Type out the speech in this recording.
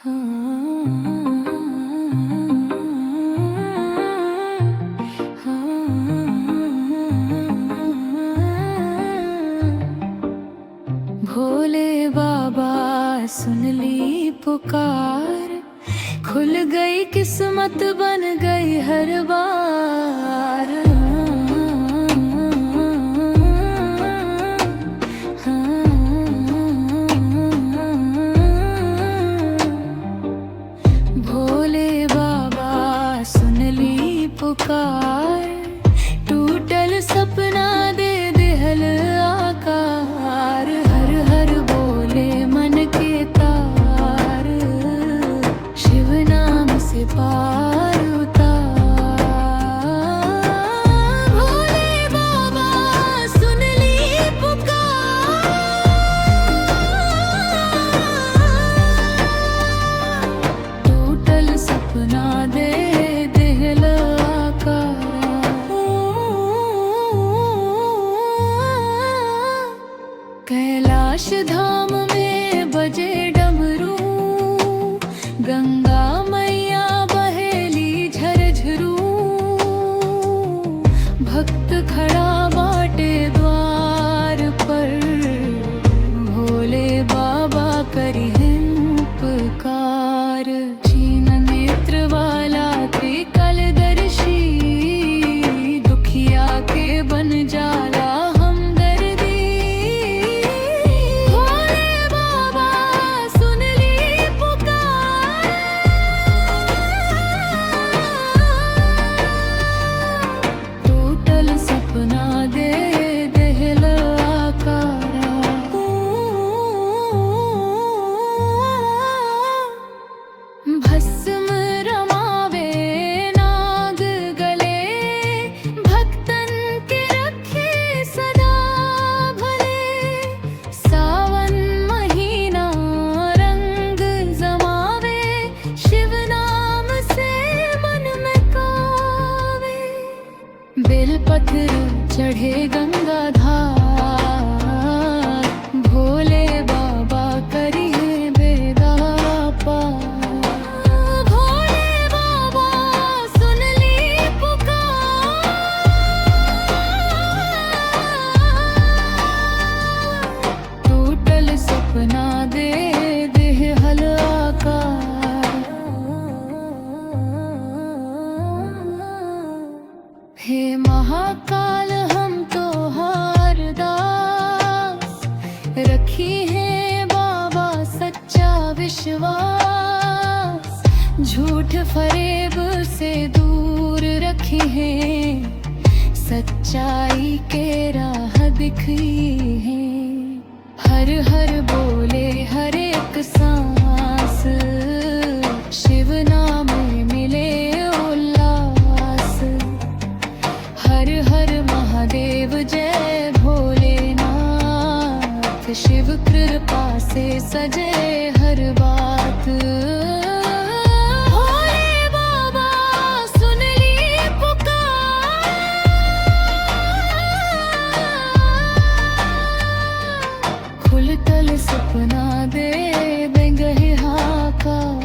भोले बाबा सुन ली पुकार, खुल गई किस्मत बन गई हर बार। भोले बाबा सुन ली पुकार, टूटल सपना दे दिहल आकार। हर हर बोले मन के तार, शिव नाम से पार उतार। भोले बाबा सुन ली पुकार, टूटल सपना दे दिहल आकार। कैलाश धाम में बजे डमरू, गंगा मैया बहेली झरझरू। भक्त खड़ा बाटे द्वार पर, भोले बाबा करी उपकार। छीन नेत्र वाला त्रिकालदर्शी, दुखिया के बन जाला हमदर्दी। भोले बाबा सुन ली पुकार, टूटल सपना दे दिहल आकार। भस्म रमावे नाग गले, भक्तन के रखे सदा भले। सावन महीना रंग जमावे, शिव नाम से मन में कावे। बेलपत्र चढ़े गंगा धार, भोले बाबा करी है बेड़ा पार। भोले बाबा सुन ली पुकार, टूटल सपना दे दिहल आकार। हे महाकाल हम तो हार दास, रखी है बाबा सच्चा विश्वास। झूठ फरेब से दूर रखी है, सच्चाई के राह दिखी है। हर हर बोले हर एक सांस, शिव नाम में मिले उल्लास। हर हर महादेव जय भोलेनाथ, शिव कृपा से सजे हर बात। भोले बाबा सुन ली पुकार, खुलतल सपना दे देंगे हाकार।